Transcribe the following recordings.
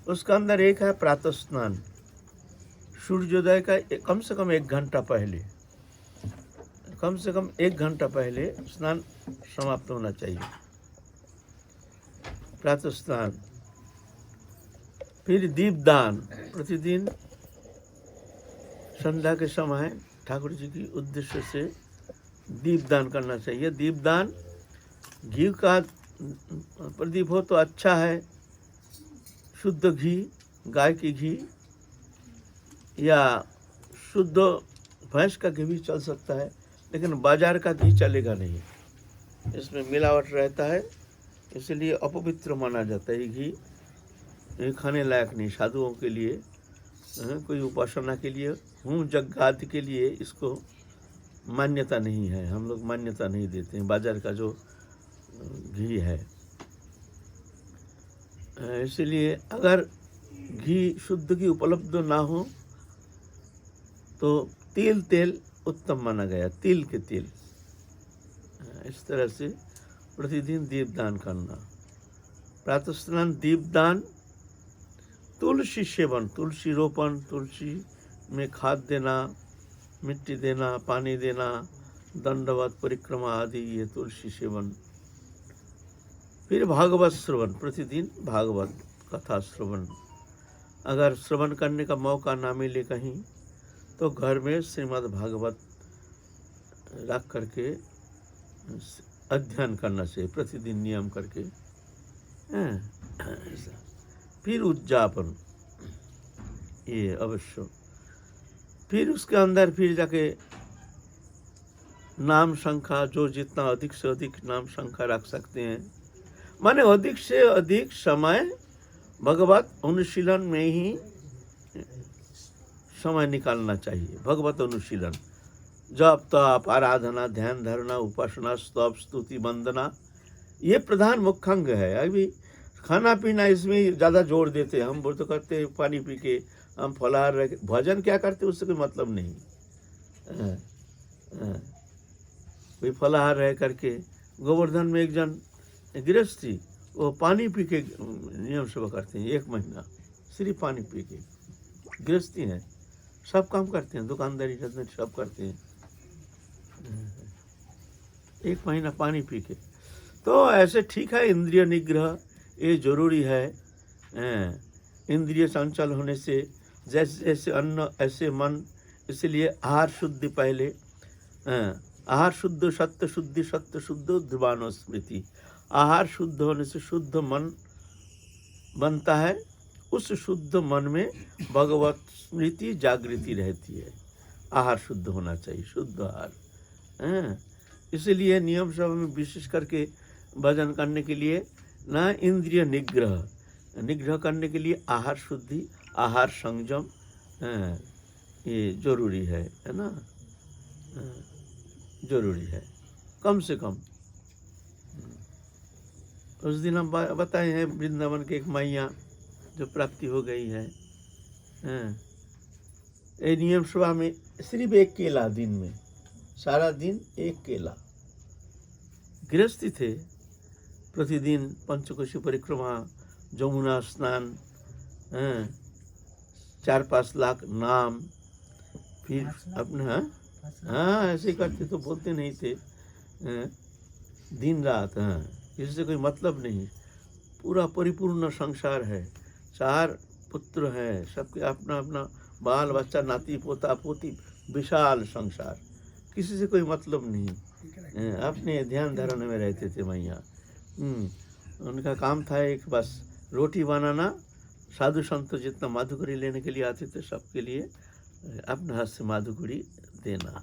उसका अंदर एक है प्रातः स्नान, सूर्योदय का कम से कम 1 घंटा पहले, कम से कम 1 घंटा पहले स्नान समाप्त होना चाहिए, प्रातः स्नान। फिर दीपदान, प्रतिदिन संध्या के समय ठाकुर जी की उद्देश्य से दीपदान करना चाहिए। दीपदान घी का प्रदीप हो तो अच्छा है, शुद्ध घी, गाय की घी या शुद्ध भैंस का घी भी चल सकता है, लेकिन बाजार का घी चलेगा नहीं, इसमें मिलावट रहता है, इसलिए अपवित्र माना जाता है। घी ये खाने लायक नहीं, साधुओं के लिए, कोई उपासना के लिए, यज्ञ आदि के लिए इसको मान्यता नहीं है, हम लोग मान्यता नहीं देते हैं बाजार का जो घी है। इसलिए अगर घी शुद्ध घी उपलब्ध ना हो तो तेल उत्तम माना गया, तिल के तेल। इस तरह से प्रतिदिन दीपदान करना, प्रातः स्नान, दीपदान, तुलसी सेवन, तुलसी रोपण, तुलसी में खाद देना, मिट्टी देना, पानी देना, दंडवत परिक्रमा आदि, ये तुलसी सेवन। फिर भागवत श्रवण, प्रतिदिन भागवत कथा श्रवण। अगर श्रवण करने का मौका ना मिले कहीं तो घर में श्रीमद् भागवत रख करके अध्ययन करना चाहिए, प्रतिदिन नियम करके। फिर उद्यापन, ये अवश्य। फिर उसके अंदर फिर जाके नाम संख्या, जो जितना अधिक से अधिक नाम संख्या रख सकते हैं, माने अधिक से अधिक समय भगवत अनुशीलन में ही समय निकालना चाहिए। भगवत अनुशीलन, जप तप आराधना ध्यान धारणा उपासना स्तव स्तुति वंदना, ये प्रधान मुख्य अंग है। अभी खाना पीना इसमें ज़्यादा जोर देते हैं, हम वो तो करते हैं पानी पी के, हम फलाहार रह के, भजन क्या करते उससे कोई मतलब नहीं। कोई फलाहार रह करके, गोवर्धन में एक जन गृहस्थी, वो पानी पी के नियम सेवा करते हैं, 1 महीना सिर्फ पानी पी के, गृहस्थी है, सब काम करते हैं, दुकानदारी सब करते हैं, 1 महीना पानी पी के। तो ऐसे ठीक है, इंद्रिय निग्रह ये जरूरी है। इंद्रिय संचल होने से जैसे जैसे अन्न ऐसे मन, इसलिए आहार शुद्धि पहले, आहार शुद्ध सत्य शुद्धि, सत्य शुद्ध ध्रुवानो स्मृति। आहार शुद्ध होने से शुद्ध मन बनता है, उस शुद्ध मन में भगवत स्मृति जागृति रहती है। आहार शुद्ध होना चाहिए, शुद्ध आहार। इसलिए नियम सभा में विशेष करके भजन करने के लिए ना, इंद्रिय निग्रह करने के लिए आहार शुद्धि, आहार संयम, ये जरूरी है ना, जरूरी है कम से कम। उस दिन हम बताए हैं वृंदावन के एक मैया जो प्राप्ति हो गई है, ये नियम सभा में सिर्फ 1 केला दिन में, सारा दिन 1 केला। गृहस्थी थे, प्रतिदिन पंचकोशी परिक्रमा, जमुना स्नान, 4-5 लाख नाम, फिर अपना ऐसे करते तो बोलते नहीं थे, दिन रात। इससे कोई मतलब नहीं, पूरा परिपूर्ण संसार है, 4 पुत्र हैं, सबके अपना अपना बाल बच्चा नाती पोता पोती, विशाल संसार, किसी से कोई मतलब नहीं, अपने ध्यान धारणा में रहते थे मैया। उनका काम था एक बस रोटी बनाना, साधु संत जितना माधुकरी लेने के लिए आते थे सबके लिए अपने हाथ से माधुकरी देना,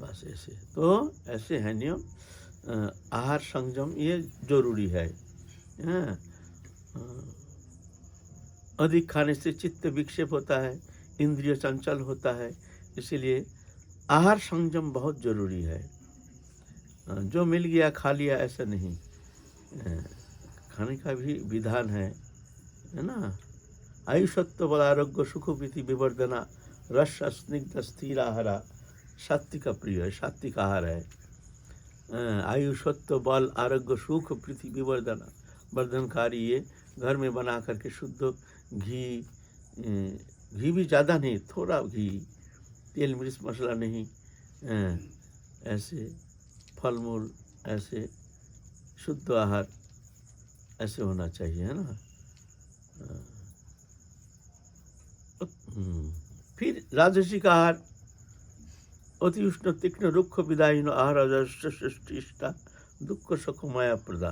बस ऐसे। तो ऐसे है नियम, आहार संयम ये जरूरी है। अधिक खाने से चित्त विक्षेप होता है, इंद्रिय चंचल होता है, इसीलिए आहार संयम बहुत जरूरी है। जो मिल गया खा लिया ऐसा नहीं, खाने का भी विधान है ना। आयुषत्व बल आरोग्य सुख प्रीति विवर्धना, रस स्निग्ध स्थिर आहारा, सात्विक प्रिय है, सात्विक आहार है। आयुषत्व बल आरोग्य सुख प्रीति विवर्धना, वर्धनकारी ये घर में बना करके शुद्ध घी, घी भी ज़्यादा नहीं, थोड़ा घी, तेल मिर्च मसाला नहीं, ऐसे फल मूल, ऐसे शुद्ध आहार ऐसे होना चाहिए, है ना। फिर राजसिक आहार, अति उष्ण तीक्ष्ण रुक्ष विदाहीन आहार सृष्टिष्टा दुख सुख माया प्रदा।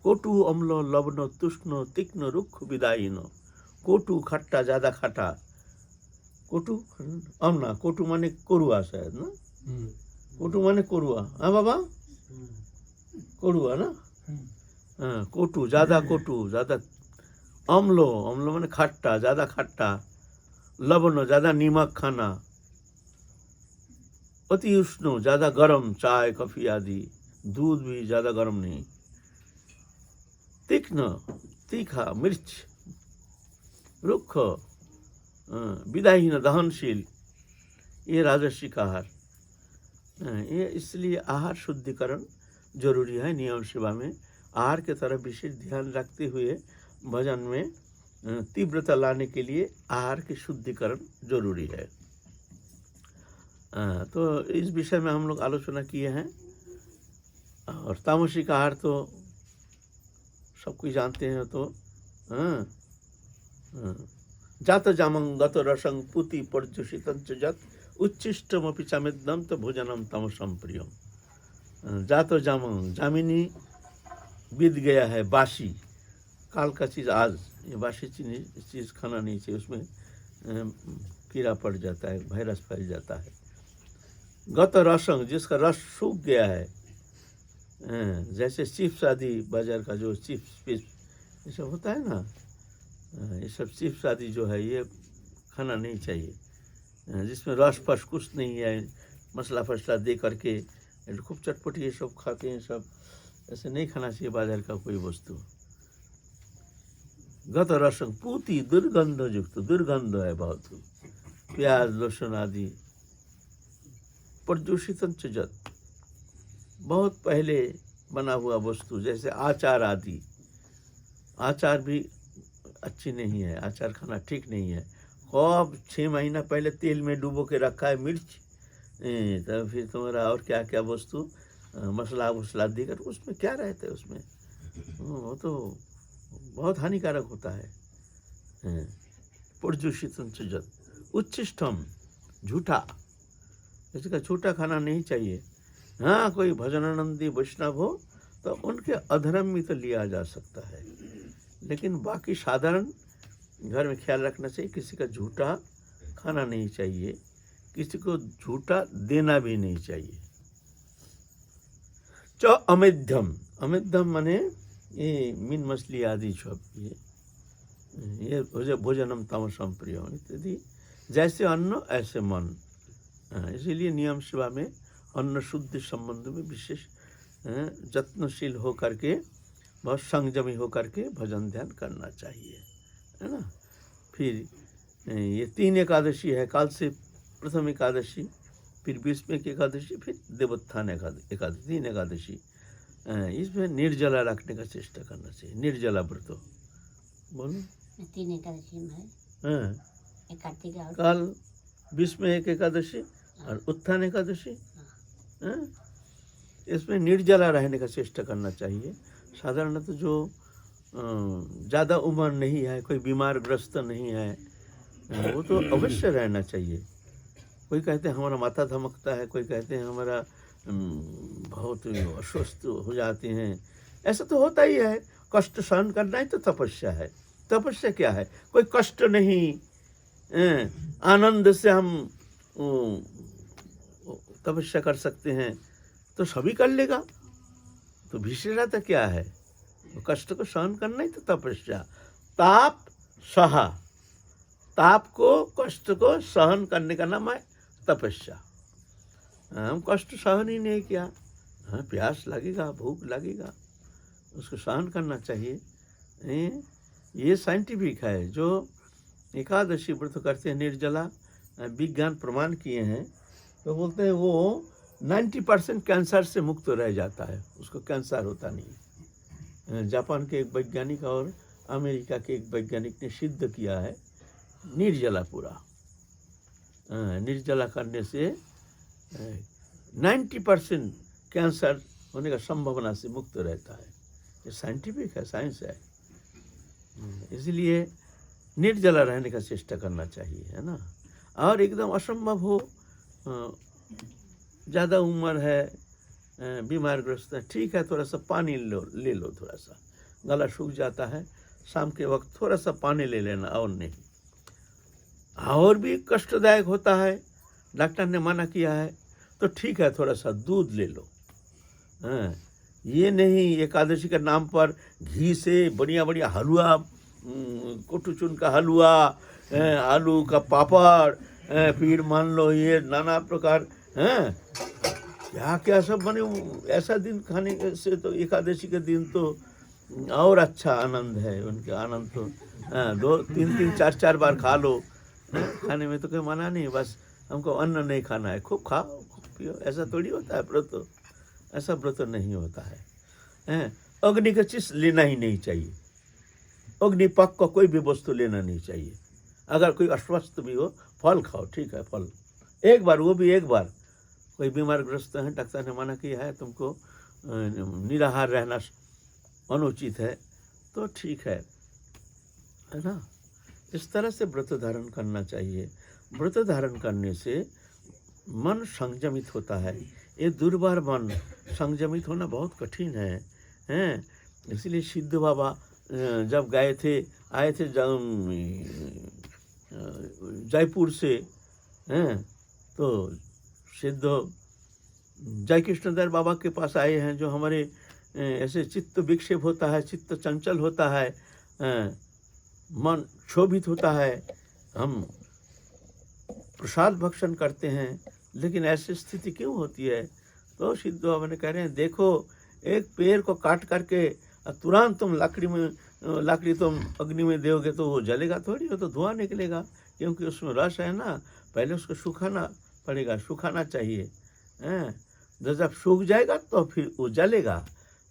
कोटु अम्ल लवण तुष्ण तीक्ष्ण रुक्ष विदाहीन। कोटु खट्टा, ज़्यादा खट्टा, कोटु अम्ना, कोटु माने कोरुआ शायद ना, कोटु माने कोरुआ, हाँ बाबा, कोरुआ ना, हाँ कोटु, ज़्यादा कोटु, ज़्यादा अम्लो, अम्लो माने खट्टा, ज़्यादा खट्टा, लवण ज़्यादा नीमक खाना, अति उष्ण ज़्यादा गर्म, चाय कॉफी आदि, दूध भी ज़्यादा गर्म नहीं, तीक्ष्ण तीखा मिर्च, रुक्ष विदाहीन दहनशील, ये राजसिक आहार। ये इसलिए आहार शुद्धिकरण जरूरी है। नियम सेवा में आहार के तरफ विशेष ध्यान रखते हुए भजन में तीव्रता लाने के लिए आहार की शुद्धिकरण जरूरी है। तो इस विषय में हम लोग आलोचना किए हैं। और तामसिक आहार तो सब कुछ जानते हैं। तो जात जामं गत रसं पुति पर्युषितं च जत उच्छिष्टमपि चमेदं तो भोजनम तमसम प्रियम। जात जामं, जामिनी बीत गया है, बासी, काल का चीज़ आज, ये बासी चीज़ खाना नहीं चाहिए, उसमें कीड़ा पड़ जाता है, वायरस फैल जाता है। गत रसंग, जिसका रस सूख गया है, जैसे चिप्स आदि, बाजार का जो चिप्स ये सब होता है ना, ये सब चिप्स आदि जो है ये खाना नहीं चाहिए, जिसमें रस फस कुछ नहीं है, मसला फसला दे करके खूब चटपटी ये सब खाते हैं, सब ऐसे नहीं खाना चाहिए बाजार का कोई वस्तु। गत रसंग पूती, दुर्गंध युक्त, दुर्गंध है बहुत, प्याज लहसुन आदि। प्रदूषित जत, बहुत पहले बना हुआ वस्तु, जैसे आचार आदि, आचार भी अच्छी नहीं है, आचार खाना ठीक नहीं है। कब 6 महीना पहले तेल में डुबो के रखा है मिर्च, तो फिर तुम्हारा और क्या क्या वस्तु मसला वसला देकर, उसमें क्या रहता है उसमें, वो तो बहुत हानिकारक होता है। प्रदूषित जत, उच्छिष्टम, झूठा, इसका झूठा खाना नहीं चाहिए। हाँ, कोई भजनानंदी वैष्णव हो तो उनके अधर्म में तो लिया जा सकता है, लेकिन बाकी साधारण घर में ख्याल रखना चाहिए, किसी का झूठा खाना नहीं चाहिए, किसी को झूठा देना भी नहीं चाहिए। च अमेध्यम, अमेध्यम माने ये मीन मछली आदि सब, ये भोजनम तमसम प्रियम इत्यादि, जैसे अन्न ऐसे मन। इसीलिए नियम सेवा में अन्न शुद्धि संबंध में विशेष जत्नशील होकर के, बहुत संयमी होकर के भजन ध्यान करना चाहिए, है ना। फिर ये 3 एकादशी है, काल से प्रथम एकादशी, फिर 20वें की एकादशी, फिर देवोत्थान एकादशी, 3 एकादशी। इसमें निर्जला रखने का चेष्टा करना चाहिए, निर्जला व्रत। बोलो 3 एकादशी में है, कार्तिक काल 20वें एक एकादशी और उत्थान एकादशी, इसमें निर्जला रहने का चेष्टा करना चाहिए। साधारणतः जो ज़्यादा उम्र नहीं है, कोई बीमार ग्रस्त नहीं है, वो तो अवश्य रहना चाहिए। कोई कहते हैं हमारा माथा धमकता है, कोई कहते हैं हमारा बहुत अस्वस्थ हो जाते हैं, ऐसा तो होता ही है। कष्ट सहन करना ही तो तपस्या है। तपस्या क्या है? कोई कष्ट नहीं, आनंद से हम तपस्या कर सकते हैं, तो सभी कर लेगा। तो विशेषता क्या है? कष्ट को सहन करना ही तो तपस्या। ताप सहा, ताप को, कष्ट को सहन करने का नाम है तपस्या। हम कष्ट सहन ही नहीं किया, हाँ प्यास लगेगा, भूख लगेगा, उसको सहन करना चाहिए। ये साइंटिफिक है। जो एकादशी व्रत करते हैं निर्जला, विज्ञान प्रमाण किए हैं, तो बोलते हैं वो 90% कैंसर से मुक्त रह जाता है, उसको कैंसर होता नहीं। जापान के एक वैज्ञानिक और अमेरिका के एक वैज्ञानिक ने सिद्ध किया है, निर्जला पूरा निर्जला करने से 90% कैंसर होने का संभावना से मुक्त रहता है। ये साइंटिफिक है, साइंस है। इसलिए निर्जला रहने का चेष्टा करना चाहिए, है ना। और एकदम असंभव हो, ज़्यादा उम्र है, बीमारग्रस्त है, ठीक है, थोड़ा सा पानी ले लो, थोड़ा सा गला सूख जाता है, शाम के वक्त थोड़ा सा पानी ले लेना, और नहीं। और भी कष्टदायक होता है, डॉक्टर ने मना किया है, तो ठीक है, थोड़ा सा दूध ले लो। हाँ, ये नहीं एकादशी के नाम पर घी से बढ़िया बढ़िया हलवा, कोटुचून का हलवा, आलू का पापड़, फिर मान लो ये नाना प्रकार, हैं क्या क्या सब बने। ऐसा दिन खाने से तो एकादशी के दिन तो और अच्छा आनंद है, उनके आनंद तो 2-3 4 बार खा लो। खाने में तो कोई मना नहीं, बस हमको अन्न नहीं खाना है, खूब खाओ, खूब पियो, ऐसा थोड़ी होता है व्रत। ऐसा व्रत नहीं होता है। अग्नि का चीज लेना ही नहीं चाहिए, अग्नि पक का कोई भी वस्तु लेना नहीं चाहिए। अगर कोई अस्वस्थ भी हो, फल खाओ, ठीक है, फल एक बार, वो भी एक बार। कोई बीमारग्रस्त है, डॉक्टर ने मना किया है तुमको निराहार रहना अनुचित है, तो ठीक है ना। इस तरह से व्रत धारण करना चाहिए। व्रत धारण करने से मन संयमित होता है। ये दुर्बार मन संयमित होना बहुत कठिन है, हैं। इसलिए सिद्ध बाबा जब आए थे जयपुर से, हैं, तो सिद्ध जय कृष्णधर बाबा के पास आए हैं, जो हमारे ऐसे चित्त विक्षेप होता है, चित्त चंचल होता है, मन क्षोभित होता है, हम प्रसाद भक्षण करते हैं, लेकिन ऐसी स्थिति क्यों होती है। तो सिद्ध बाबा ने कह रहे हैं, देखो एक पेड़ को काट करके तुरंत तुम लकड़ी तुम अग्नि में दोगे तो वो जलेगा थोड़ी, वो तो धुआं निकलेगा, क्योंकि उसमें रस है ना। पहले उसको सुखाना पड़ेगा, सुखाना चाहिए, हैं। जब सूख जाएगा तो फिर वो जलेगा।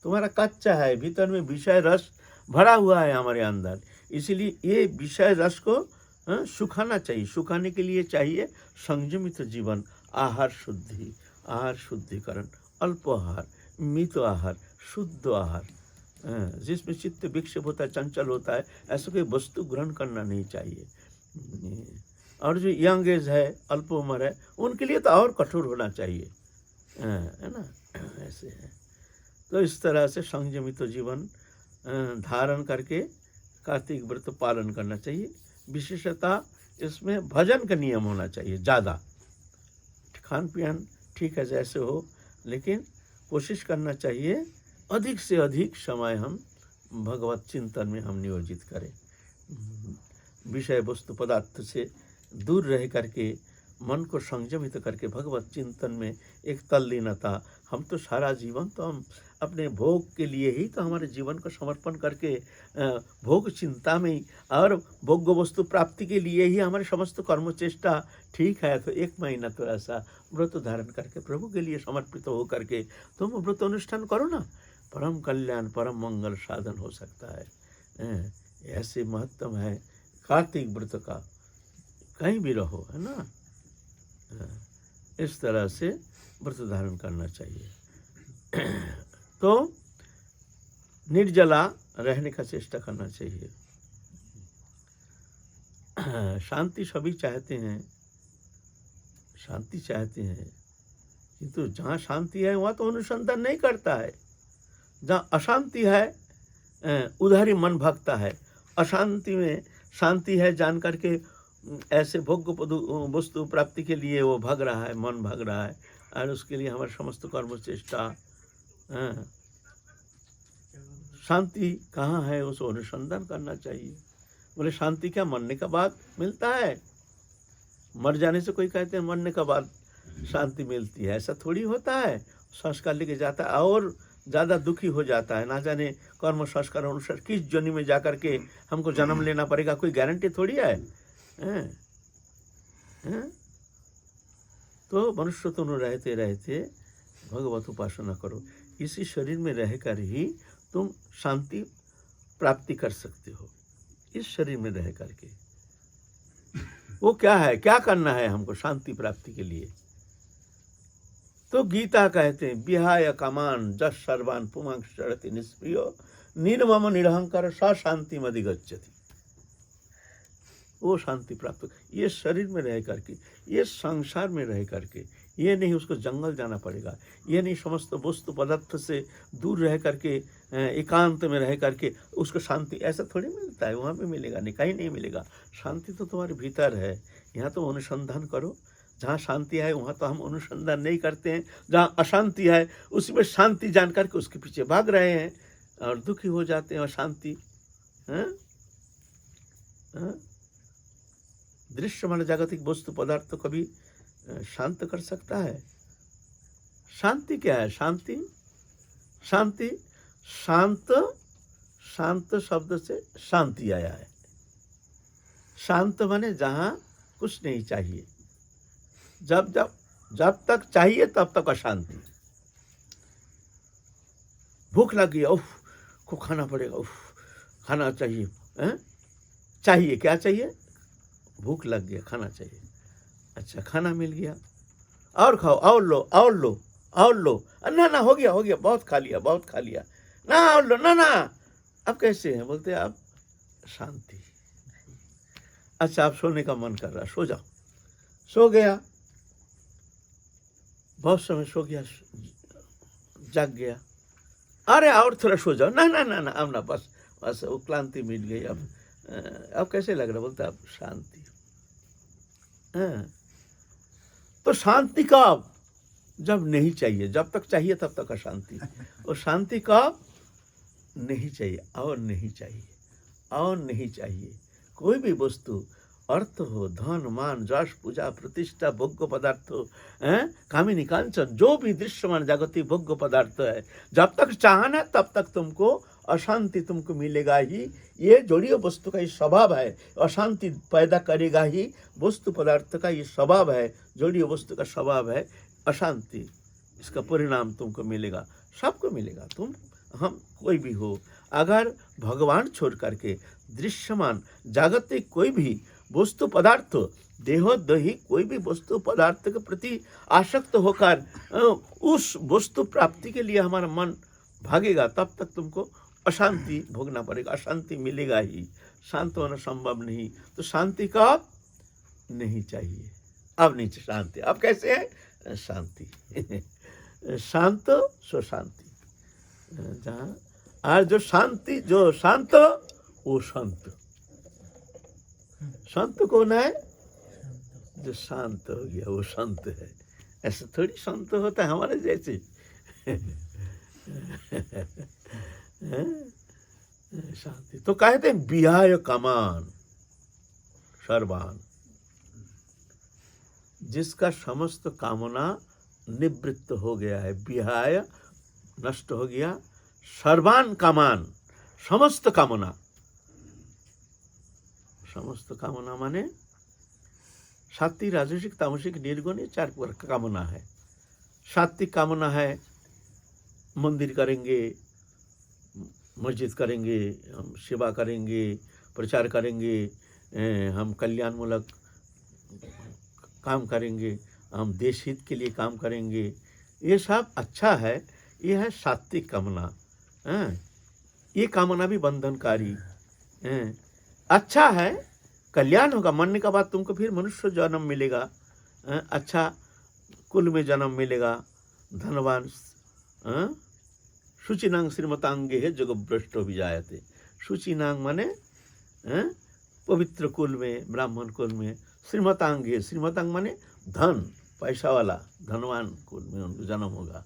तुम्हारा कच्चा है, भीतर में विषय रस भरा हुआ है हमारे अंदर, इसीलिए ये विषय रस को सुखाना चाहिए। सुखाने के लिए चाहिए संयमित जीवन, आहार शुद्धि, आहार शुद्धिकरण, अल्प आहार, मित आहार, शुद्ध आहार, जिसमें चित्त विक्षेप होता है, चंचल होता है, ऐसा कोई वस्तु ग्रहण करना नहीं चाहिए। और जो यंग एज है, अल्प उम्र है, उनके लिए तो और कठोर होना चाहिए, है ना। ऐसे है। तो इस तरह से संयमित जीवन धारण करके कार्तिक व्रत पालन करना चाहिए। विशेषतः इसमें भजन का नियम होना चाहिए ज़्यादा। खान पियान ठीक है जैसे हो, लेकिन कोशिश करना चाहिए अधिक से अधिक समय हम भगवत चिंतन में हम नियोजित करें। विषय वस्तु पदार्थ से दूर रह करके मन को संयमित करके भगवत चिंतन में एक तल्लीनता। हम तो सारा जीवन तो हम अपने भोग के लिए ही तो हमारे जीवन को समर्पण करके भोग चिंता में ही और भोग वस्तु प्राप्ति के लिए ही हमारे समस्त कर्म चेष्टा, ठीक है। तो 1 महीना तो ऐसा व्रत धारण करके प्रभु के लिए समर्पित हो करके तुम व्रत अनुष्ठान करो ना, परम कल्याण परम मंगल साधन हो सकता है। ऐसे महत्व है कार्तिक व्रत का, कहीं भी रहो, है ना। इस तरह से व्रत धारण करना चाहिए। तो निर्जला रहने का चेष्टा करना चाहिए। शांति सभी चाहते हैं, शांति चाहते हैं, किंतु जहाँ शांति है वहाँ तो अनुसंधान नहीं करता है। जहाँ अशांति है उधर ही मन भागता है। अशांति में शांति है जान करके ऐसे भोग वस्तु प्राप्ति के लिए वो भाग रहा है, मन भाग रहा है, और उसके लिए हमारे समस्त कर्म चेष्टा। शांति कहाँ है उसको अनुसंधान करना चाहिए। बोले शांति क्या मरने के बाद मिलता है? मर जाने से कोई कहते हैं मरने के बाद शांति मिलती है, ऐसा थोड़ी होता है। संस्कार लेके जाता है और ज़्यादा दुखी हो जाता है। ना जाने कर्म संस्कार अनुसार किस जन्म में जा कर के हमको जन्म लेना पड़ेगा, कोई गारंटी थोड़ी है। तो मनुष्य तो रहते रहते भगवत उपासना करो। इसी शरीर में रहकर ही तुम शांति प्राप्ति कर सकते हो इस शरीर में रह करके। वो क्या है, क्या करना है हमको शांति प्राप्ति के लिए? तो गीता कहते हैं विहाय कामान जस सर्वान पुमांग शरति निष्प्रियो निर्मम निरहंकार स शांति मधिगच्छति। वो शांति प्राप्त, ये शरीर में रह करके, ये संसार में रह करके, ये नहीं उसको जंगल जाना पड़ेगा, ये नहीं समस्त वस्तु पदार्थ से दूर रह करके एकांत में रह करके उसको शांति, ऐसा थोड़ी मिलता है, वहाँ पे मिलेगा नहीं, कहीं नहीं मिलेगा। शांति तो तुम्हारे भीतर है। यहाँ तो अनुसंधान करो, जहाँ शांति है वहाँ तो हम अनुसंधान नहीं करते हैं, जहाँ अशांति है उसमें शांति जान करके उसके पीछे भाग रहे हैं और दुखी हो जाते हैं। अशांति दृश्य मान जागतिक वस्तु पदार्थ तो कभी शांत कर सकता है? शांति क्या है? शांति शांति शांत, शांत शब्द से शांति आया है। शांत माने जहाँ कुछ नहीं चाहिए, जब जब जब तक चाहिए तब तक अशांति। भूख लग गई, उफ को खाना पड़ेगा, उफ खाना चाहिए, चाहिए, क्या चाहिए? भूख लग गया, खाना चाहिए। अच्छा, खाना मिल गया, और खाओ, और लो, और लो, और लो, ना ना हो गया, हो गया, बहुत खा लिया, बहुत खा लिया, ना और लो, ना ना। अब कैसे हैं? बोलते अब शांति। अच्छा, आप सोने का मन कर रहा, सो जाओ। सो गया, बहुत समय सो गया, जाग गया, अरे और थोड़ा सो जाओ, ना ना ना ना, अब ना, बस बस वो क्लांति मिट गई। अब कैसे लग रहा? बोलते अब शांति। तो शांति कब? जब नहीं चाहिए, जब तक चाहिए तब तक अशांति। और शांति कब? नहीं चाहिए, और नहीं चाहिए, और नहीं चाहिए। कोई भी वस्तु, अर्थ हो, धन मान यश पूजा प्रतिष्ठा भोग्य पदार्थ हो, कामिनी कांचन, जो भी दृश्यमान जागतिक भोग्य पदार्थ है, जब तक चाहना है तब तक तुमको अशांति तुमको मिलेगा ही। ये जोड़िए वस्तु का ये स्वभाव है, अशांति पैदा करेगा ही। वस्तु पदार्थ का ये स्वभाव है, जोड़िए वस्तु का स्वभाव है अशांति। इसका परिणाम तुमको मिलेगा, सबको मिलेगा। तुम हम कोई भी हो, अगर भगवान छोड़ करके दृश्यमान जागतिक कोई भी वस्तु पदार्थ, देहोदही कोई भी वस्तु पदार्थ के प्रति आसक्त होकर उस वस्तु प्राप्ति के लिए हमारा मन भागेगा, तब तक तुमको अशांति भोगना पड़ेगा, अशांति मिलेगा ही। शांत होना संभव नहीं। तो शांति कब? नहीं चाहिए, अब नहीं शांति। अब कैसे है? शांति शांत सो शांति। जहाँ और जो शांति, जो शांत वो संत। संत कौन है? जो शांत हो गया वो संत है। ऐसे थोड़ी संत होता है हमारे जैसे। शांति तो कहते हैं विहाय कामान सर्वान, जिसका समस्त कामना निवृत्त हो गया है। विहाय नष्ट हो गया, सर्वान कामान समस्त कामना। समस्त कामना माने सात्विक राजसिक तामसिक निर्गुण, ये चार प्रकार का कामना है। सात्विक कामना है मंदिर करेंगे, मस्जिद करेंगे, हम सेवा करेंगे, प्रचार करेंगे, हम कल्याणमूलक काम करेंगे, हम देश हित के लिए काम करेंगे, ये सब अच्छा है। ये है सात्विक कामना। ये कामना भी बंधनकारी। अच्छा है, कल्याण होगा, मरने का बाद तुमको फिर मनुष्य जन्म मिलेगा, अच्छा कुल में जन्म मिलेगा, धनवान। शुचिनांग श्रीमतांगे है जगभ्रष्टो विजायते। शुचिनांग माने पवित्र कुल में, ब्राह्मण कुल में। श्रीमतांग है, श्रीमतांग माने धन, पैसा वाला, धनवान कुल में उनको जन्म होगा,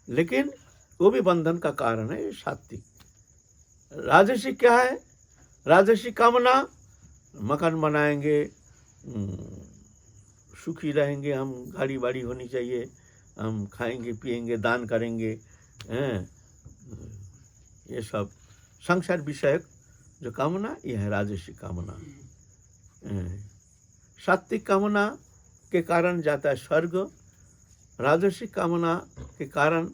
लेकिन वो भी बंधन का कारण है। सात्विक। राजसिक क्या है? राजसिक कामना, मकान बनाएंगे, सुखी रहेंगे, हम गाड़ी बाड़ी होनी चाहिए, हम खाएंगे पिएंगे, दान करेंगे, ये सब संसार विषयक जो कामना, ये है राजसिक कामना। सात्विक कामना के कारण जाता है स्वर्ग, राजसिक कामना के कारण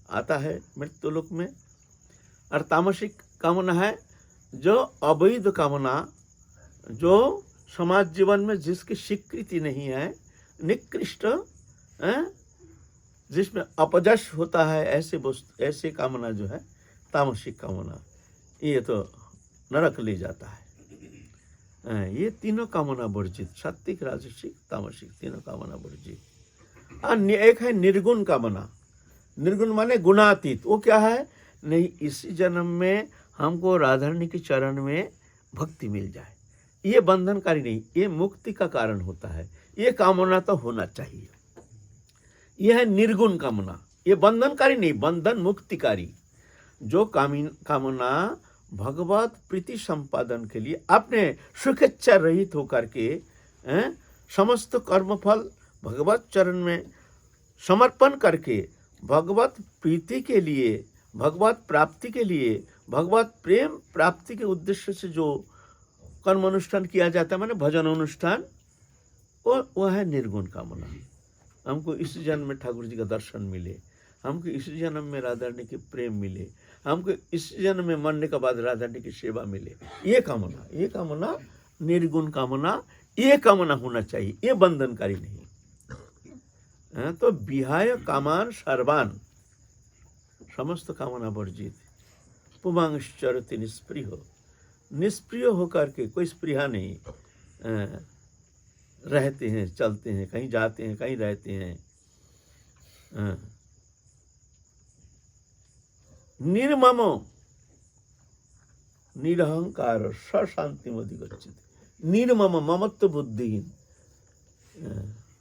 आता है मृत्युलोक में। और तामसिक कामना है जो अवैध कामना, जो समाज जीवन में जिसकी स्वीकृति नहीं है, निकृष्ट, जिसमें अपजश होता है, ऐसे वस्तु, ऐसे कामना जो है तामसिक कामना, ये तो नरक ले जाता है। ये तीनों कामना वर्जित, सात्विक, राजसिक, तामसिक, तीनों कामना वर्जित। और एक है निर्गुण कामना। निर्गुण माने गुणातीत। वो क्या है? नहीं, इसी जन्म में हमको राधारानी के चरण में भक्ति मिल जाए, ये बंधनकारी नहीं, ये मुक्ति का कारण होता है। ये कामना तो होना चाहिए। यह है निर्गुण कामना, ये बंधनकारी नहीं, बंधन मुक्तिकारी। जो कामना भगवत प्रीति संपादन के लिए अपने सुखेच्छा रहित होकर के समस्त कर्मफल भगवत चरण में समर्पण करके भगवत प्रीति के लिए, भगवत प्राप्ति के लिए, भगवत प्रेम प्राप्ति के उद्देश्य से जो कर्म अनुष्ठान किया जाता है, माने भजन अनुष्ठान, वो है निर्गुण कामना। हमको इस जन्म में ठाकुर जी का दर्शन मिले, हमको इस जन्म में राधा रानी के प्रेम मिले, हमको इस जन्म में मरने के बाद राधा रानी की सेवा मिले, ये कामना, ये कामना निर्गुण कामना, ये कामना होना चाहिए, ये बंधनकारी नहीं। तो विहाय कामान सर्वान, समस्त कामना वर्जित। पुमांश्चरति निष्प्रिय, निष्प्रिय होकर के, कोई स्पृहा नहीं, रहते हैं, चलते हैं, कहीं जाते हैं, कहीं रहते हैं। निर्ममो निरहंकार शांति अधिगच्छति। निर्मम, ममत्व बुद्धिहीन,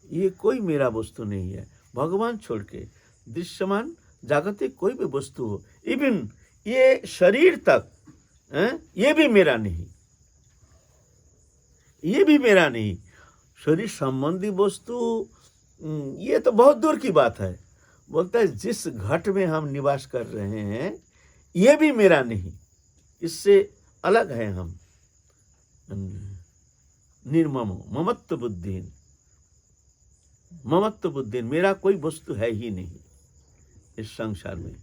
ये कोई मेरा वस्तु नहीं है। भगवान छोड़ के दृश्यमान जागतिक कोई भी वस्तु हो, इवन ये शरीर तक, ये भी मेरा नहीं, ये भी मेरा नहीं। शरीर संबंधी वस्तु ये तो बहुत दूर की बात है। बोलता है जिस घट में हम निवास कर रहे हैं ये भी मेरा नहीं, इससे अलग है हम। निर्ममो ममत्व बुद्धिहीन, ममत्व बुद्धिहीन, मेरा कोई वस्तु है ही नहीं इस संसार में।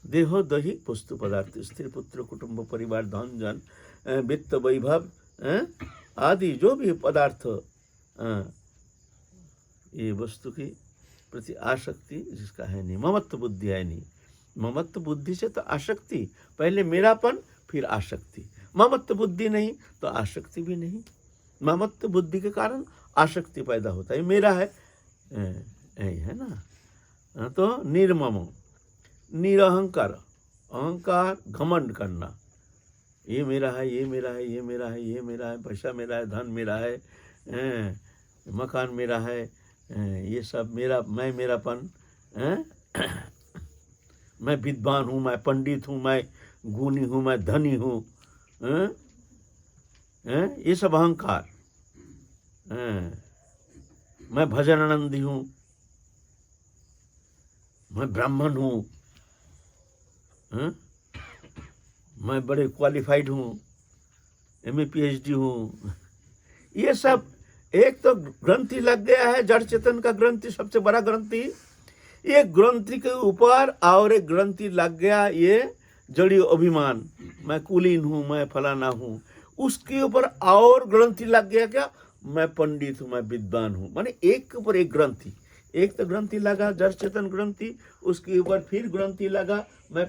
देहो दैहिक वस्तु पदार्थ, स्त्री पुत्र कुटुंब परिवार धन जन वित्त वैभव आदि जो भी पदार्थ, ये वस्तु की प्रति आसक्ति जिसका है नहीं, ममत्व बुद्धि है नहीं। ममत्व बुद्धि से तो आसक्ति, पहले मेरापन फिर आसक्ति। ममत्व बुद्धि नहीं तो आसक्ति भी नहीं। ममत्व बुद्धि के कारण आसक्ति पैदा होता है, मेरा है ना। तो निर्मम, निरहंकार, अहंकार घमंड करना, ये मेरा है, ये मेरा है, ये मेरा है, ये मेरा है, पैसा मेरा है, धन मेरा है, मकान मेरा है, ये सब मेरा, मैं मेरापन, मैं विद्वान हूँ, मैं पंडित हूँ, मैं गुणी हूँ, मैं धनी हूँ, ये सब अहंकार। मैं भजनानंदी हूँ, मैं ब्राह्मण हूँ, मैं बड़े क्वालिफाइड हूँ, MA PhD हूँ। ये सब एक तो ग्रंथि लग गया है, जड़ चेतन का ग्रंथि, सबसे बड़ा ग्रंथि। ये ग्रंथि के ऊपर और एक ग्रंथि लग गया, ये जड़ी अभिमान, मैं कुलीन हूँ, मैं फलाना हूँ। उसके ऊपर और ग्रंथि लग गया, क्या? मैं पंडित हूँ, मैं विद्वान हूँ। माने एक के ऊपर एक ग्रंथि। एक तो ग्रंथि लगा जड़ चेतन ग्रंथि, उसके ऊपर फिर ग्रंथि लगा मैं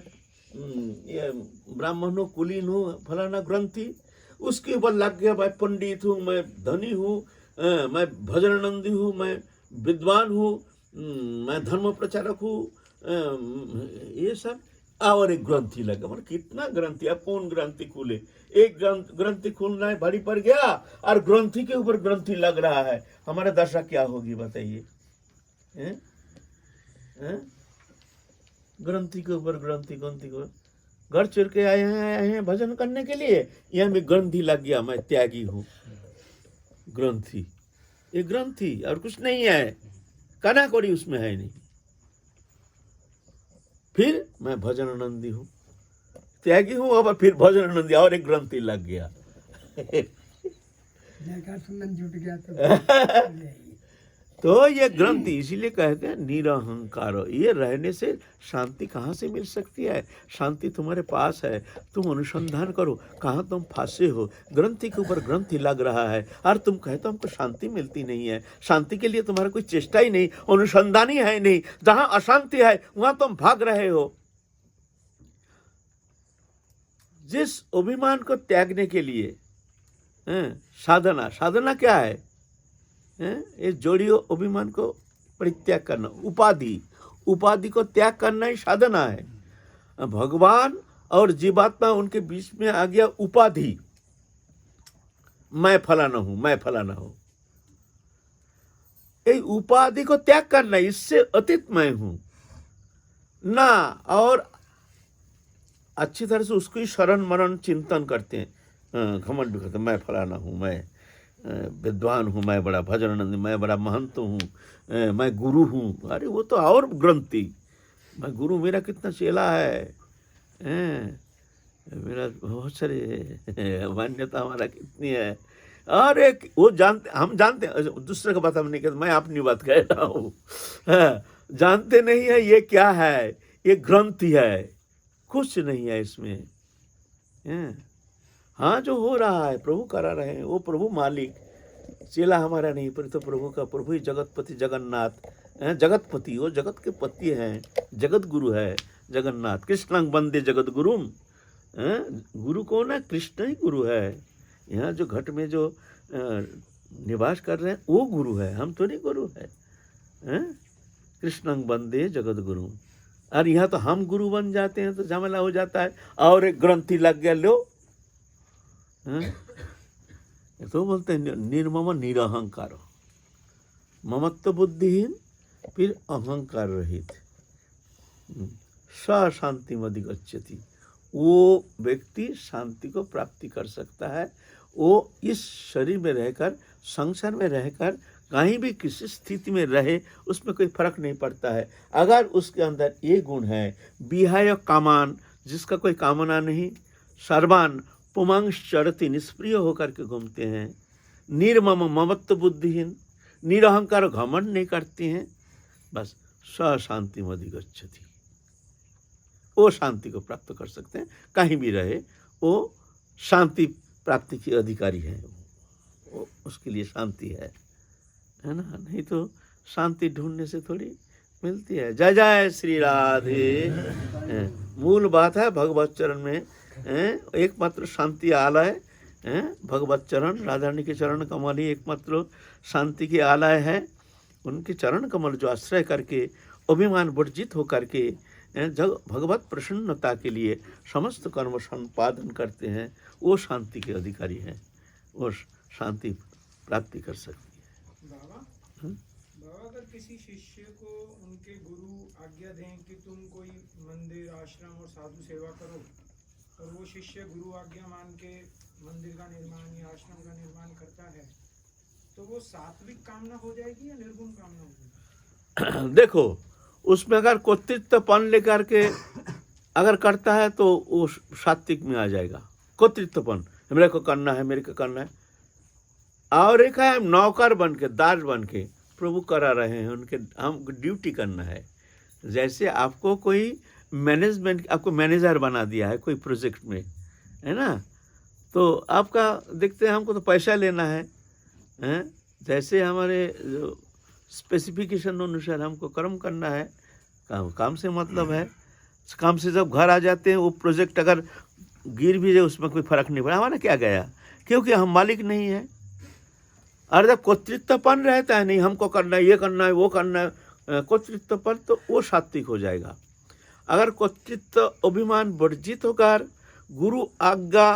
ये ब्राह्मण हूँ, कुलीन हूँ, फलाना ग्रंथि। उसके ऊपर लग गया मैं पंडित हूँ, मैं धनी हूँ, मैं भजनानंदी हूँ, मैं विद्वान हूँ, मैं धर्म प्रचारक हूँ, ये सब। और एक ग्रंथि लगा, मतलब कितना ग्रंथि, अब कौन ग्रंथि खुले? एक ग्रंथि खुलना है भारी पड़ गया, और ग्रंथि के ऊपर ग्रंथि लग रहा है। हमारा दशा क्या होगी बताइए? ग्रंथि के ऊपर ग्रंथि, ग्रंथि को घर चुर के आए हैं भजन करने के लिए, यह में ग्रंथि लग गया, मैं त्यागी हूँ। ग्रंथि, ये ग्रंथि और कुछ नहीं है, कना कोड़ी उसमें है नहीं। फिर मैं भजनानंदी हूँ, त्यागी हूँ, अब फिर भजनानंदी, और एक ग्रंथि लग गया। जुट गया तो ये ग्रंथि इसीलिए कहते हैं निरहंकार। ये रहने से शांति कहाँ से मिल सकती है? शांति तुम्हारे पास है, तुम अनुसंधान करो कहाँ तुम फांसे हो। ग्रंथि के ऊपर ग्रंथि लग रहा है और तुम कहते हो हमको शांति मिलती नहीं है। शांति के लिए तुम्हारा कोई चेष्टा ही नहीं, अनुसंधान ही है नहीं। जहाँ अशांति है वहाँ तुम भाग रहे हो। जिस अभिमान को त्यागने के लिए साधना, साधना क्या है? इस जोड़ियों अभिमान को परित्याग करना। उपाधि, उपाधि को त्याग करना ही साधना है। भगवान और जीवात्मा उनके बीच में आ गया उपाधि, मैं फलाना हूं, मैं फलाना हूं। ये उपाधि को त्याग करना, इससे अतीत मैं हूं ना। और अच्छी तरह से उसको ही शरण मरण चिंतन करते हैं, घमंड करते हैं, मैं फलाना हूं, मैं विद्वान हूँ, मैं बड़ा भजनानंदी, मैं बड़ा महंत हूँ, मैं गुरु हूँ। अरे वो तो और ग्रंथि, मैं गुरु, मेरा कितना चेला है, मेरा बहुत सारे मान्यता हमारा कितनी है। और एक वो जानते, हम जानते हैं, दूसरे का बात हम नहीं कहते, मैं अपनी बात कह रहा हूँ। जानते नहीं है ये क्या है, ये ग्रंथि है, कुछ नहीं है इसमें। हाँ, जो हो रहा है प्रभु करा रहे हैं, वो प्रभु मालिक, चेला हमारा नहीं, पर तो प्रभु का, प्रभु ही जगतपति जगन्नाथ, जगतपति, वो जगत के पति हैं, जगत गुरु है जगन्नाथ। कृष्णं वंदे जगत गुरुम, गुरु कौन है? कृष्ण ही गुरु है। यहाँ जो घट में जो निवास कर रहे हैं वो गुरु है, हम तो नहीं गुरु है। कृष्णं वंदे जगत गुरु। और यहाँ तो हम गुरु बन जाते हैं तो झमेला हो जाता है, और एक ग्रंथि लग गया, लो। तो बोलते हैं निर्मम निरहंकार, ममत्व बुद्धिहीन, फिर अहंकार रहित, स शांति अधिगच्छति। वो व्यक्ति शांति को प्राप्ति कर सकता है। वो इस शरीर में रहकर, संसार में रहकर, कहीं भी किसी स्थिति में रहे, उसमें कोई फर्क नहीं पड़ता है। अगर उसके अंदर ये गुण है, विहाय कामान, जिसका कोई कामना नहीं, सर्वान पुमांश चरति, निष्प्रिय होकर के घूमते हैं, निर्मम ममत्व बुद्धिहीन, निरहंकार, घमंड नहीं करते हैं, बस स शांति अधिगच्छति, वो शांति को प्राप्त कर सकते हैं। कहीं भी रहे वो शांति प्राप्ति की अधिकारी है, वो उसके लिए शांति है ना। नहीं तो शांति ढूंढने से थोड़ी मिलती है। जय जय श्री राधे। मूल बात है भगवत चरण में एकमात्र शांति आलय, भगवत चरण, राधा रानी के चरण कमल ही एकमात्र शांति की आलय है। उनके चरण कमल जो आश्रय करके अभिमान वर्जित होकर के जब भगवत प्रसन्नता के लिए समस्त कर्म संपादन करते हैं, वो शांति के अधिकारी हैं, वो शांति प्राप्ति कर सकती है। बाबा, अगर किसी शिष्य को उनके गुरु आज्ञा दें कि तुम कोई मंदिर, आश्रम और साधु सेवा करो, और वो शिष्य गुरु आज्ञा मान के मंदिर का निर्माण या आश्रम का निर्माण करता है, तो वो सात्विक कामना हो जाएगी या निर्गुण कामना होगी? देखो, उसमें अगर कर्तृत्वपन लेकर के अगर करता है तो वो सात्विक में आ जाएगा। कर्तृत्वपन, मेरे को करना है, मेरे को करना है। और एक है नौकर बन के, दास बन के प्रभु करा रहे हैं, उनके हम ड्यूटी करना है। जैसे आपको कोई मैनेजमेंट, आपको मैनेजर बना दिया है कोई प्रोजेक्ट में, है ना, तो आपका देखते हैं हमको तो पैसा लेना है, जैसे हमारे जो स्पेसिफिकेशन अनुसार हमको कर्म करना है, काम से मतलब है। काम से जब घर आ जाते हैं, वो प्रोजेक्ट अगर गिर भी जाए उसमें कोई फर्क नहीं पड़ा, हमारा क्या गया, क्योंकि हम मालिक नहीं है। और जब कर्तृत्वपन रहता है, नहीं हमको करना है, ये करना है, वो करना है, कर्तृत्वपन, तो वो सात्विक हो जाएगा। अगर कर्तृत्व अभिमान वर्जित होकर गुरु आज्ञा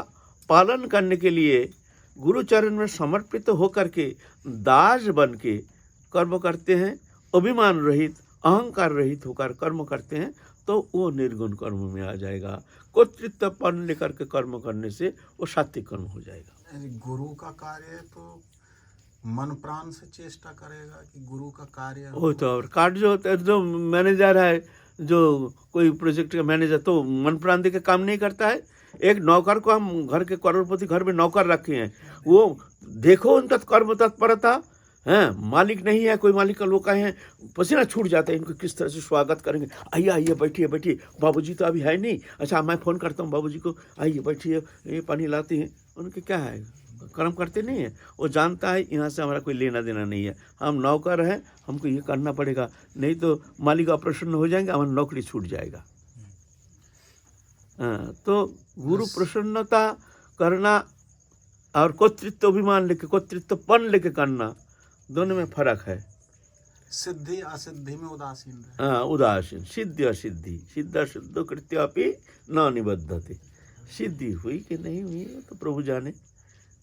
पालन करने के लिए गुरु चरण में समर्पित होकर के दास बन के कर्म करते हैं, अभिमान रहित, अहंकार रहित होकर कर्म करते हैं, तो वो निर्गुण कर्म में आ जाएगा। कर्तृत्वपन लेकर के कर्म करने से वो सात्विक कर्म हो जाएगा। गुरु का कार्य तो मन प्राण से चेष्टा करेगा कि गुरु का कार्य हो। तो और कार्ड जो होता है, जो मैनेजर है, जो कोई प्रोजेक्ट का मैनेजर, तो मन प्राण दे के काम नहीं करता है। एक नौकर को हम घर के करोड़पति घर में नौकर रखे हैं, वो देखो उनका कर्म तत्परता हैं, मालिक नहीं है, कोई मालिक का लोग आए हैं, पसीना छूट जाता है, इनको किस तरह से स्वागत करेंगे, आइए आइए बैठिए बैठिए, बाबूजी तो अभी है नहीं, अच्छा मैं फ़ोन करता हूँ बाबूजी को, आइए बैठिए, ये पानी लाते हैं। उनके क्या है, कर्म करते नहीं है, वो जानता है यहाँ से हमारा कोई लेना देना नहीं है, हम नौकर हैं, हमको ये करना पड़ेगा, नहीं तो मालिक अप्रसन्न हो जाएंगे, हमारी नौकरी छूट जाएगा। हाँ, तो गुरु प्रसन्नता करना और कर्तृत्व अभिमान लेके, कर्तृत्वपन लेके करना, दोनों में फर्क है। सिद्धि असिद्धि में उदासीन रहे। हाँ, उदासीन, सिद्धि असिद्धि, सिद्ध असिद्ध कृत्य अपि न निबद्धते, सिद्धि हुई कि नहीं हुई तो प्रभु जाने,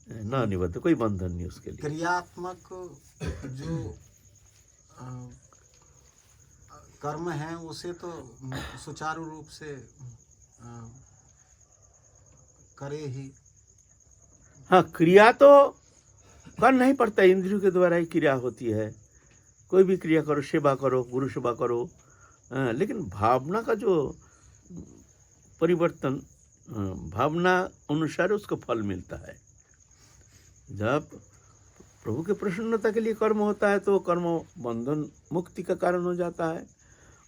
न निबद्ध, कोई बंधन नहीं उसके लिए। क्रियात्मक जो अ, कर्म है उसे तो सुचारू रूप से करे ही। हाँ, क्रिया तो कर नहीं पड़ता, इंद्रियों के द्वारा ही क्रिया होती है, कोई भी क्रिया करो, सेवा करो, गुरु सेवा करो, लेकिन भावना का जो परिवर्तन, भावना अनुसार उसको फल मिलता है। जब प्रभु के प्रसन्नता के लिए कर्म होता है तो कर्म बंधन मुक्ति का कारण हो जाता है।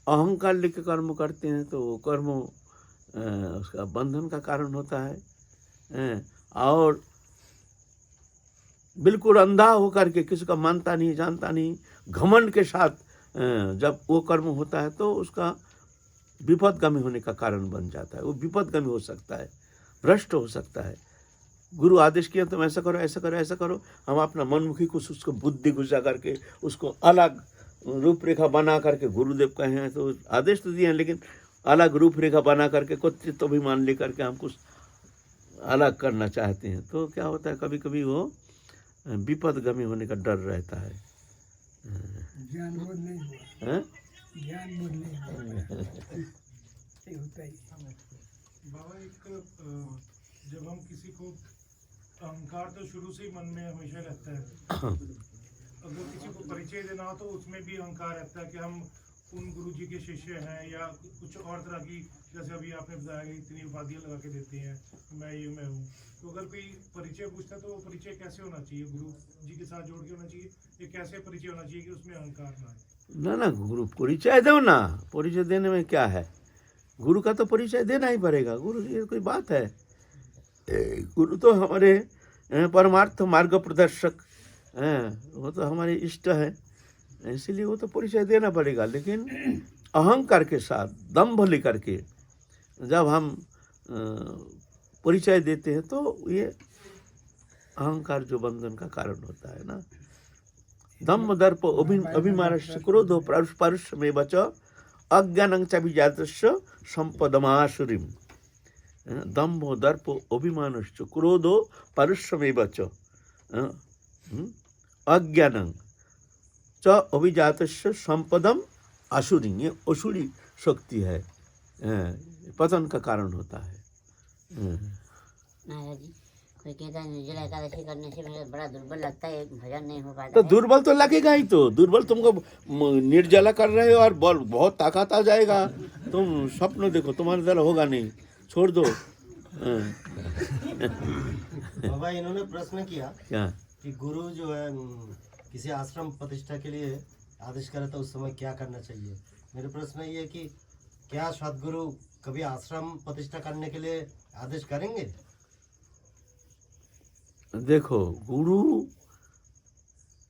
अहंकार लेके कर्म करते हैं तो वो कर्म उसका बंधन का कारण होता है। और बिल्कुल अंधा होकर के, किसी का मानता नहीं जानता नहीं, घमंड के साथ जब वो कर्म होता है तो उसका विपदगामी होने का कारण बन जाता है। वो विपदगामी हो सकता है, भ्रष्ट हो सकता है। गुरु आदेश किया तुम ऐसा करो ऐसा करो ऐसा करो, हम अपना मनमुखी कुछ उसको बुद्धि घुसा करके उसको अलग रूपरेखा बना करके, गुरुदेव कहे हैं तो आदेश तो दिए हैं, लेकिन अलग रूपरेखा बना करके कर्तृत्व भी मान लेकर के हम कुछ अलग करना चाहते हैं, तो क्या होता है कभी कभी वो विपदगामी होने का डर रहता है। ज्ञान बोध नहीं हुआ, हैं? ज्ञान बोध नहीं हुआ, ये होता ही। बाबा एक जब हम किसी को, अहंकार तो शुरू से ही मन में हमेशा रहता है, अगर किसी को परिचय देना हो तो उसमें भी अहंकार रहता है कि हम उन गुरु जी के शिष्य हैं, या कुछ और तरह की, जैसे अभी आपने बताया कि इतनी उपाधियां लगा के देते हैं, मैं ये मैं हूँ। तो अगर कोई परिचय पूछता है तो वो परिचय कैसे होना चाहिए, गुरु जी के साथ जोड़ के होना चाहिए, ये कैसे परिचय होना चाहिए कि उसमें अहंकार ना आए? ना ना, गुरु परिचय दो ना, परिचय देने में क्या है, गुरु का तो परिचय देना ही पड़ेगा। गुरु ये कोई बात है, गुरु तो हमारे परमार्थ मार्ग प्रदर्शक हैं, वो तो हमारे इष्ट है, इसीलिए वो तो परिचय देना पड़ेगा। लेकिन अहंकार के साथ दंभ लेकर के जब हम परिचय देते हैं तो ये अहंकार जो बंधन का कारण होता है ना। दम्भ दर्प अभिमानस्य क्रोधो पारुष्यमेव च अज्ञानं च विजातस्य संपदमासुरीम। दम्भ दर्प अभिमानस्य क्रोधो पारुष्यमेव च अज्ञानं च अभिजातस्य संपदम आसुरी। ये असुरी शक्ति है, पतन का कारण होता है। महाराज जी, कोई कहता है निर्जला एकादशी करने से मुझे बड़ा दुर्बल लगता है, भजन नहीं हो पाता तो है। दुर्बल तो लगेगा ही, तो दुर्बल तुमको निर्जला कर रहे हो और बहुत ताकत आ जाएगा, तुम स्वप्न देखो, तुम्हारे द्वारा होगा नहीं, छोड़ दो। बाबा इन्होंने प्रश्न किया क्या कि गुरु जो है किसी आश्रम प्रतिष्ठा के लिए आदेश करे तो उस समय क्या करना चाहिए। मेरा प्रश्न ये है कि क्या सद्गुरु कभी आश्रम प्रतिष्ठा करने के लिए आदेश करेंगे? देखो, गुरु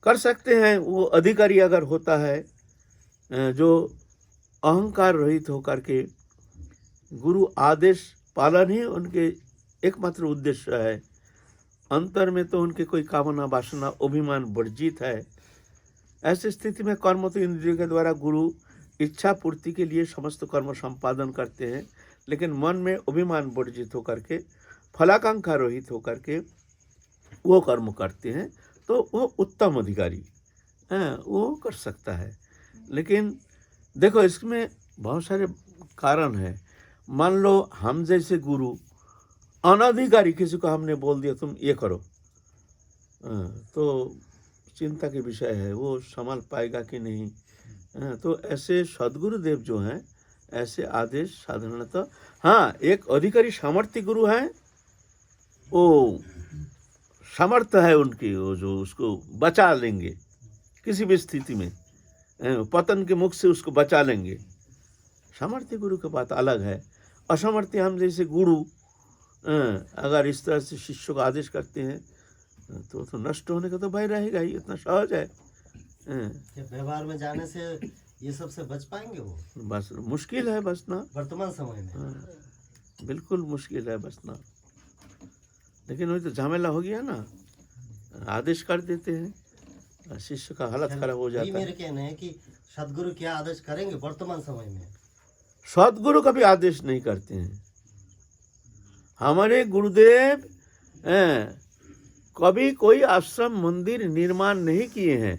कर सकते हैं, वो अधिकारी अगर होता है जो अहंकार रहित होकर के, गुरु आदेश पालन ही उनके एकमात्र उद्देश्य है। अंतर में तो उनके कोई कामना वासना अभिमान वर्जित है। ऐसी स्थिति में कर्म तो इंद्रियों के द्वारा गुरु इच्छा पूर्ति के लिए समस्त कर्म संपादन करते हैं, लेकिन मन में अभिमान वर्जित होकर के, फलाकांक्षा रहित होकर के वो कर्म करते हैं, तो वो उत्तम अधिकारी हैं, वो कर सकता है। लेकिन देखो, इसमें बहुत सारे कारण हैं। मान लो हम जैसे गुरु अनधिकारी किसी को हमने बोल दिया तुम ये करो, तो चिंता के विषय है, वो संभाल पाएगा कि नहीं। तो ऐसे सद्गुरुदेव जो हैं, ऐसे आदेश साधारणतः, हाँ, एक अधिकारी सामर्थ्य गुरु हैं, वो सामर्थ्य है उनकी, वो जो उसको बचा लेंगे, किसी भी स्थिति में पतन के मुख से उसको बचा लेंगे। सामर्थ्य गुरु की बात अलग है। असमर्थ्य हम जैसे गुरु अगर इस तरह से शिष्य को आदेश करते हैं तो नष्ट होने का तो भय रहेगा ही, इतना सहज है। क्या व्यवहार में जाने से ये सब से बच पाएंगे वो? बस मुश्किल है बचना, वर्तमान समय में बिल्कुल मुश्किल है बचना। लेकिन वही तो झमेला हो गया ना, आदेश कर देते हैं, शिष्य का हालत खराब हो ये जाता मेरे है। कहना है कि सदगुरु क्या आदेश करेंगे वर्तमान समय में? सदगुरु कभी आदेश नहीं करते हैं। हमारे गुरुदेव कभी कोई आश्रम मंदिर निर्माण नहीं किए हैं।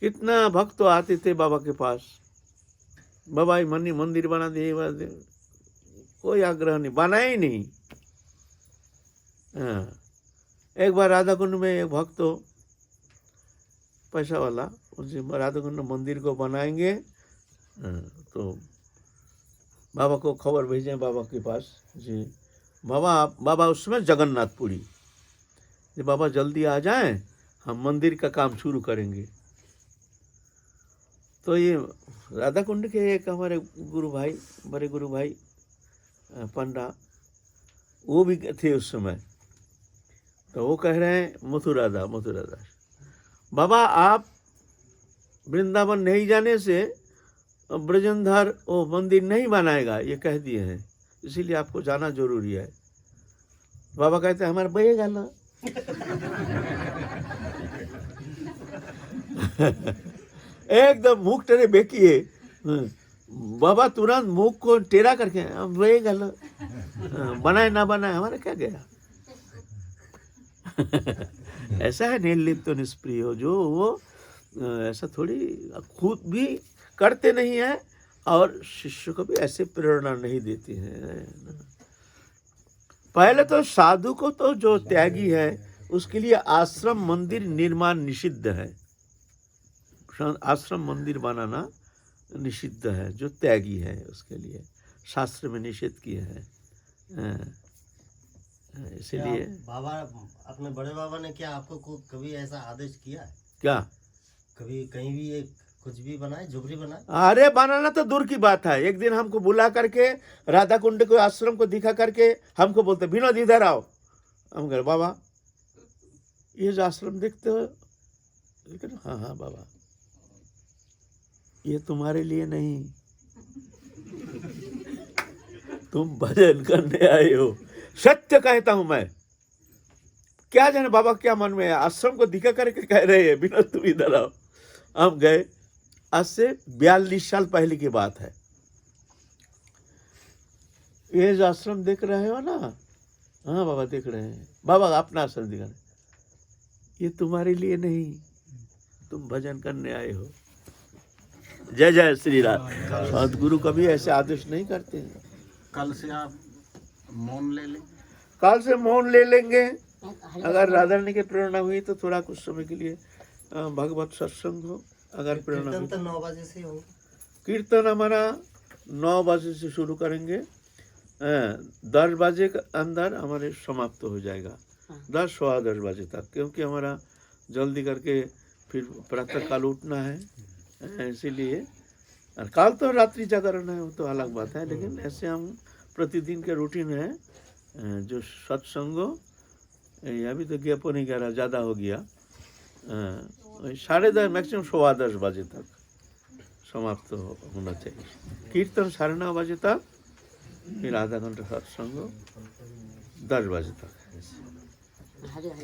कितना भक्त तो आते थे बाबा के पास, बाबा ये मंदिर बना दे, कोई आग्रह नहीं, बनाया ही नहीं। एक बार राधा कुंड में एक भक्त तो पैसा वाला उसे राधा कुंड मंदिर को बनाएंगे, तो बाबा को खबर भेजें बाबा के पास जी, बाबा उस समय जगन्नाथपुरी, जी बाबा जल्दी आ जाएं, हम मंदिर का काम शुरू करेंगे। तो ये राधा कुंड के एक हमारे गुरु भाई, बड़े गुरु भाई पंडा, वो भी थे उस समय। तो वो कह रहे हैं मथुरा दास, बाबा आप वृंदावन नहीं जाने से ब्रजंधर वो मंदिर नहीं बनाएगा, ये कह दिए हैं, इसीलिए आपको जाना जरूरी है। बाबा कहते हैं हमारा बहेगा ना। एकदम मुख टेढ़े बेकिए, बाबा तुरंत मुख को टेढ़ा करके बहेगा ना, बनाए ना बनाए हमारा क्या गया। ऐसा है निर्लिप्त तो निष्प्रिय हो, जो वो ऐसा थोड़ी खुद भी करते नहीं है और शिष्य को भी ऐसे प्रेरणा नहीं देती है। पहले तो साधु को तो जो त्यागी है उसके लिए आश्रम मंदिर निर्माण निषिद्ध है। आश्रम मंदिर बनाना निषिद्ध है, जो त्यागी है उसके लिए शास्त्र में निषेध किया है। इसीलिए बाबा अपने बड़े बाबा ने क्या आपको कभी ऐसा आदेश किया है? क्या कभी कहीं भी एक कुछ भी बनाए, झुपड़ी बनाए? अरे बनाना तो दूर की बात है। एक दिन हमको बुला करके राधा कुंड को आश्रम को दिखा करके हमको बोलते विनोद इधर आओ। हम कह बाबा ये जो आश्रम देखते हो, लेकिन हाँ हाँ बाबा ये तुम्हारे लिए नहीं, तुम भजन करने आए हो। सत्य कहता हूं मैं, क्या जाने बाबा क्या मन में है, आश्रम को दिखा करके कह रहे हैं विनोद तुम इधर आओ। हम गए, आज से 42 साल पहले की बात है। ये जो आश्रम देख रहे हो ना, हाँ बाबा देख रहे हैं, बाबा अपना आश्रम दिखा रहे, ये तुम्हारे लिए नहीं, तुम भजन करने आए हो। जय जय श्री राम। सदगुरु कभी ऐसे आदेश नहीं करते हैं। कल से आप मौन ले लें। कल से मौन ले लेंगे। अगर राधा रानी की प्रेरणा हुई तो थोड़ा कुछ समय के लिए भगवत सत्संग हो। अगर प्रेरणा कीर्तन हुई तो 9 बजे से होगा। कीर्तन हमारा 9 बजे से शुरू करेंगे, 10 बजे के अंदर हमारे समाप्त हो जाएगा, 10 सवा 10 बजे तक, क्योंकि हमारा जल्दी करके फिर प्रातः काल उठना है। इसीलिए काल तो रात्रि जागरण है, वो तो अलग बात है, लेकिन ऐसे हम प्रतिदिन के रूटीन है। जो सत्संग अभी तो 11:30 ज़्यादा हो गया, 10:30 मैक्सिमम 10:15 बजे तक समाप्त होना चाहिए। कीर्तन 9:30 बजे तक, फिर आधा घंटा सत्संग 10 बजे तक। हरे